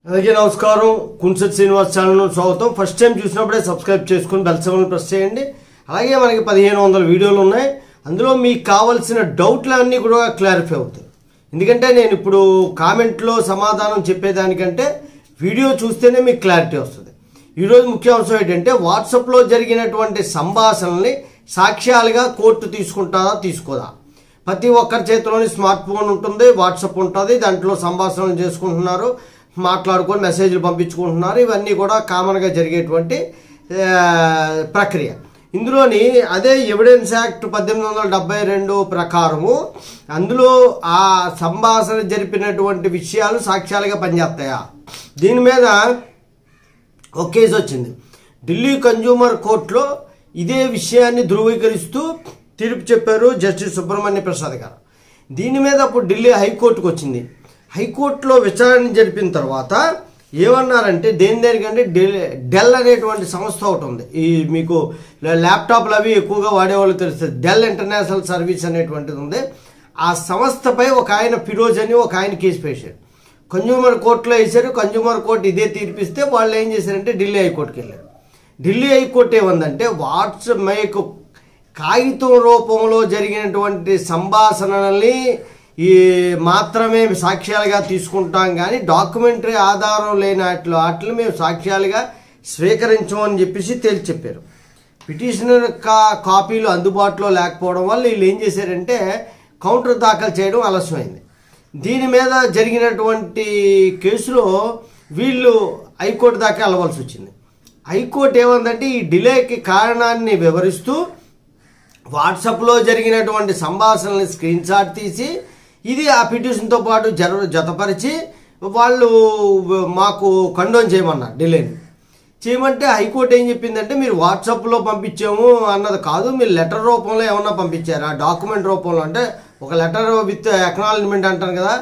అందరికీ నమస్కారం. కుంసత్ శ్రీనివాస్ ఛానల్ స్వాగతం. ఫస్ట్ టైం చూసినప్పుడే సబ్స్క్రైబ్ చేసుకుని బెల్ సింబల్ ప్రెస్ చేయండి. అలాగే మనకి 1500 వీడియోలు ఉన్నాయి. అందులో మీకు కావాల్సిన డౌట్లు అన్నీ కూడా క్లారిఫై అవుతాయి. ఎందుకంటే నేను ఇప్పుడు కామెంట్లో సమాధానం చెప్పేదానికంటే వీడియో చూస్తేనే మీకు క్లారిటీ వస్తుంది. ఈరోజు ముఖ్య అంశం ఏంటంటే వాట్సాప్లో జరిగినటువంటి సంభాషణల్ని సాక్ష్యాలుగా కోర్టు తీసుకుంటారా తీసుకోదా. ప్రతి ఒక్కరి చేతిలోని స్మార్ట్ ఫోన్ ఉంటుంది, వాట్సాప్ ఉంటుంది. దాంట్లో సంభాషణలు చేసుకుంటున్నారు, మాట్లాడుకొని మెసేజ్లు పంపించుకుంటున్నారు. ఇవన్నీ కూడా కామన్గా జరిగేటువంటి ప్రక్రియ. ఇందులోని అదే ఎవిడెన్స్ యాక్ట్ 1872 ప్రకారము అందులో ఆ సంభాషణ జరిపినటువంటి విషయాలు సాక్ష్యాలుగా పనిచేస్తాయా. దీని మీద ఒక కేసు వచ్చింది. ఢిల్లీ కన్జ్యూమర్ కోర్టులో ఇదే విషయాన్ని ధృవీకరిస్తూ తీర్పు చెప్పారు జస్టిస్ సుబ్రహ్మణ్య ప్రసాద్ గారు. దీని మీద అప్పుడు ఢిల్లీ హైకోర్టుకు వచ్చింది. హైకోర్టులో విచారణ జరిపిన తర్వాత ఏమన్నారంటే దేనికంటే డెల్ అనేటువంటి సంస్థ ఒకటి ఉంది. ఈ మీకు ల్యాప్టాప్లు అవి ఎక్కువగా వాడేవాళ్ళు తెలుస్తుంది. డెల్ ఇంటర్నేషనల్ సర్వీస్ అనేటువంటిది ఉంది. ఆ సంస్థపై ఒక ఆయన ఫిరోజ్ అని ఒక ఆయన కేసు వేశారు. కన్జ్యూమర్ కోర్టులో వేశారు. కన్జ్యూమర్ కోర్టు ఇదే తీర్పిస్తే వాళ్ళు ఏం చేశారంటే ఢిల్లీ హైకోర్టుకి వెళ్ళారు. ఢిల్లీ హైకోర్టు ఏమందంటే వాట్సాప్ మీకు కాగితం రూపంలో జరిగినటువంటి సంభాషణల్ని మాత్రమే సాక్ష్యాలుగా తీసుకుంటాం, కానీ డాక్యుమెంటరీ ఆధారం లేని వాటిని మేము సాక్ష్యాలుగా స్వీకరించమని చెప్పేసి తేల్చి చెప్పారు. పిటిషనర్ కాపీలు అందుబాటులో లేకపోవడం వల్ల వీళ్ళు ఏం చేశారంటే కౌంటర్ దాఖలు చేయడం ఆలస్యమైంది. దీని మీద జరిగినటువంటి కేసులో వీళ్ళు హైకోర్టు దాకా వెళ్ళవలసి వచ్చింది. హైకోర్టు ఏమందంటే ఈ డిలేకి కారణాన్ని వివరిస్తూ వాట్సాప్లో జరిగినటువంటి సంభాషణల్ని స్క్రీన్ షాట్ తీసి ఇది ఆ పిటిషన్తో పాటు జతపరిచి వాళ్ళు మాకు కండోన్ చేయమన్నారు. డిలేని చేయమంటే హైకోర్టు ఏం చెప్పిందంటే మీరు వాట్సాప్లో పంపించాము అన్నది కాదు, మీరు లెటర్ రూపంలో ఏమన్నా పంపించారు. ఆ డాక్యుమెంట్ రూపంలో అంటే ఒక లెటర్ విత్ ఎక్నాలజ్మెంట్ అంటారు కదా,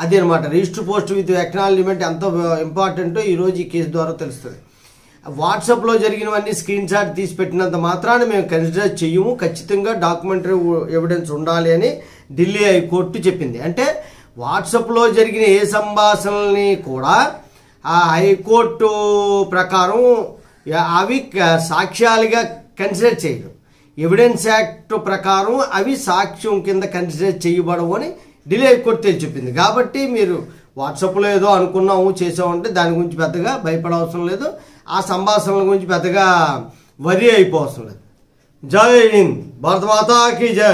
అది అనమాట. రిజిస్టర్ పోస్ట్ విత్ ఎక్నాలజ్మెంట్ ఎంత ఇంపార్టెంటో ఈరోజు ఈ కేసు ద్వారా తెలుస్తుంది. వాట్సాప్లో జరిగినవన్నీ స్క్రీన్ షాట్ తీసి పెట్టినంత మాత్రాన్ని మేము కన్సిడర్ చెయ్యము, ఖచ్చితంగా డాక్యుమెంటరీ ఎవిడెన్స్ ఉండాలి అని ఢిల్లీ హైకోర్టు చెప్పింది. అంటే వాట్సాప్లో జరిగిన ఏ సంభాషణల్ని కూడా ఆ హైకోర్టు ప్రకారం అవి సాక్ష్యాలుగా కన్సిడర్ చేయరు. ఎవిడెన్స్ యాక్ట్ ప్రకారం అవి సాక్ష్యం కింద కన్సిడర్ చేయబడవు అని ఢిల్లీ హైకోర్టు తేల్చి చెప్పింది. కాబట్టి మీరు వాట్సాప్లో ఏదో అనుకున్నాము చేసామంటే దాని గురించి పెద్దగా భయపడవసరం లేదు. ఆ సంభాషణల గురించి పెద్దగా వరి అయిపోవసరం లేదు. జై హింద్, భారత మాతాకి జై.